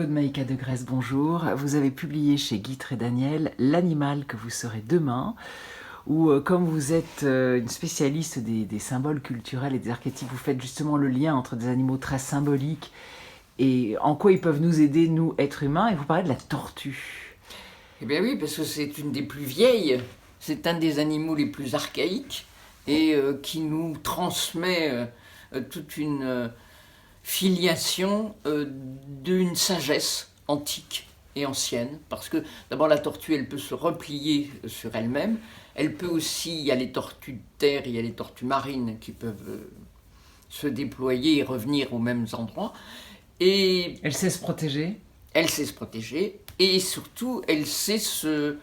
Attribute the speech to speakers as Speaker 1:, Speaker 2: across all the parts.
Speaker 1: Claude Maïka de Grèce, bonjour. Vous avez publié chez Guîtres et Daniel L'animal que vous serez demain, où comme vous êtes une spécialiste des symboles culturels et des archétypes, vous faites justement le lien entre des animaux très symboliques et en quoi ils peuvent nous aider, nous, êtres humains, et vous parlez de la tortue.
Speaker 2: Eh bien oui, parce que c'est une des plus vieilles, c'est un des animaux les plus archaïques et qui nous transmet toute une filiation d'une sagesse antique et ancienne. Parce que d'abord la tortue, elle peut se replier sur elle-même, elle peut aussi, il y a les tortues de terre, il y a les tortues marines qui peuvent se déployer et revenir aux mêmes endroits. Et
Speaker 1: Elle sait se protéger.
Speaker 2: elle sait se protéger et surtout elle sait se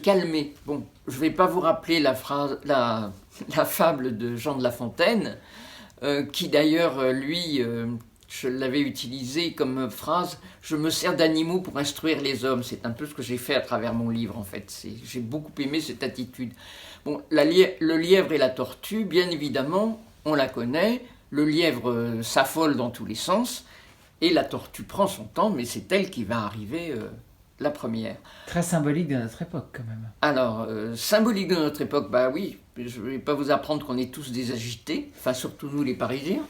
Speaker 2: calmer. Bon, je ne vais pas vous rappeler la fable de Jean de La Fontaine, qui d'ailleurs, lui, je l'avais utilisé comme phrase, je me sers d'animaux pour instruire les hommes. C'est un peu ce que j'ai fait à travers mon livre en fait. J'ai beaucoup aimé cette attitude. Bon, le lièvre et la tortue, bien évidemment, on la connaît. Le lièvre s'affole dans tous les sens. Et la tortue prend son temps, mais c'est elle qui va arriver la première.
Speaker 1: Très symbolique de notre époque, quand même.
Speaker 2: Alors, symbolique de notre époque, bah oui, je ne vais pas vous apprendre qu'on est tous des agités, enfin surtout nous les Parisiens,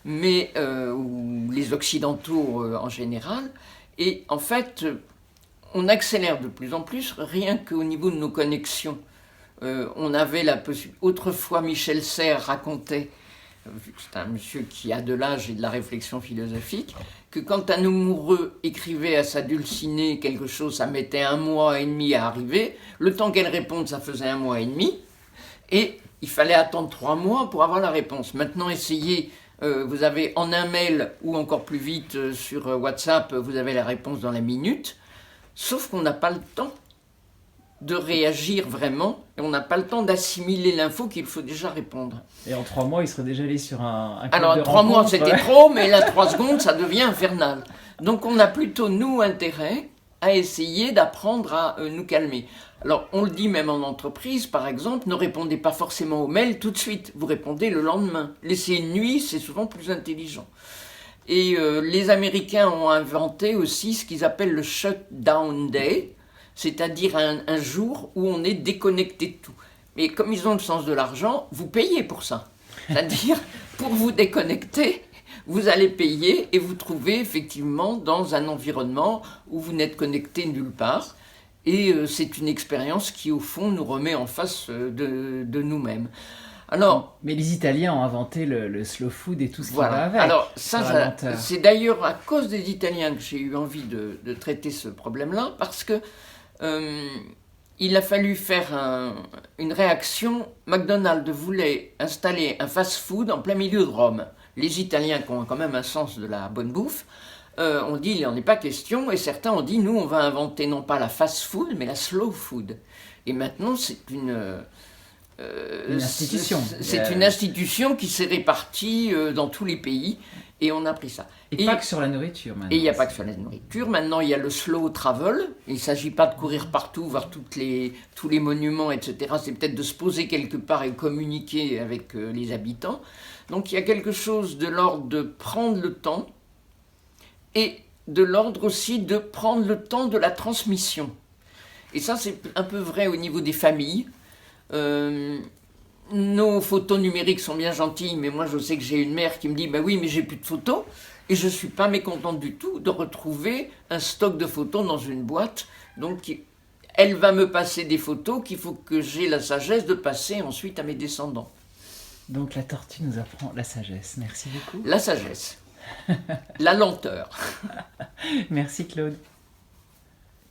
Speaker 2: mais ou les Occidentaux en général. Et en fait, on accélère de plus en plus, rien qu'au niveau de nos connexions. On avait la possibilité. Autrefois, Michel Serres racontait, vu que c'est un monsieur qui a de l'âge et de la réflexion philosophique, que quand un amoureux écrivait à sa dulcinée quelque chose, ça mettait 1 mois et demi à arriver, le temps qu'elle réponde, ça faisait 1 mois et demi, et il fallait attendre 3 mois pour avoir la réponse. Maintenant, essayez, vous avez en un mail, ou encore plus vite sur WhatsApp, vous avez la réponse dans la minute, sauf qu'on n'a pas le temps de réagir vraiment, et on n'a pas le temps d'assimiler l'info qu'il faut déjà répondre.
Speaker 1: Et en 3 mois, il serait déjà allé sur un club
Speaker 2: Alors,
Speaker 1: de
Speaker 2: 3 mois,
Speaker 1: rencontres,
Speaker 2: c'était
Speaker 1: ouais.
Speaker 2: trop, mais là, 3 secondes, ça devient infernal. Donc, on a plutôt, nous, intérêt à essayer d'apprendre à nous calmer. Alors, on le dit même en entreprise, par exemple, ne répondez pas forcément aux mails tout de suite, vous répondez le lendemain. Laissez une nuit, c'est souvent plus intelligent. Et les Américains ont inventé aussi ce qu'ils appellent le shutdown day, c'est-à-dire un jour où on est déconnecté de tout. Mais comme ils ont le sens de l'argent, vous payez pour ça. C'est-à-dire, pour vous déconnecter, vous allez payer et vous trouvez effectivement dans un environnement où vous n'êtes connecté nulle part. Et c'est une expérience qui, au fond, nous remet en face de nous-mêmes. Alors,
Speaker 1: Mais les Italiens ont inventé le slow food et tout ce qui va
Speaker 2: voilà.
Speaker 1: avec.
Speaker 2: Alors,
Speaker 1: Sur la lenteur.
Speaker 2: c'est d'ailleurs à cause des Italiens que j'ai eu envie de traiter ce problème-là, parce que il a fallu faire une réaction. McDonald's voulait installer un fast-food en plein milieu de Rome. Les Italiens, qui ont quand même un sens de la bonne bouffe, ont dit il n'en est pas question, et certains ont dit nous on va inventer non pas la fast-food, mais la slow food. Et maintenant c'est
Speaker 1: Une institution.
Speaker 2: C'est une institution qui s'est répartie dans tous les pays, et on a pris ça.
Speaker 1: Et pas que sur la nourriture, maintenant.
Speaker 2: Et il n'y a pas que sur la nourriture. Maintenant, il y a le slow travel. Il ne s'agit pas de courir partout, voir tous les monuments, etc. C'est peut-être de se poser quelque part et communiquer avec les habitants. Donc, il y a quelque chose de l'ordre de prendre le temps et de l'ordre aussi de prendre le temps de la transmission. Et ça, c'est un peu vrai au niveau des familles. Nos photos numériques sont bien gentilles, mais moi, je sais que j'ai une mère qui me dit « Bah oui, mais j'ai plus de photos ». Et je ne suis pas mécontente du tout de retrouver un stock de photos dans une boîte. Donc, elle va me passer des photos qu'il faut que j'ai la sagesse de passer ensuite à mes descendants.
Speaker 1: Donc la tortue nous apprend la sagesse. Merci beaucoup.
Speaker 2: La sagesse. La lenteur.
Speaker 1: Merci Claude.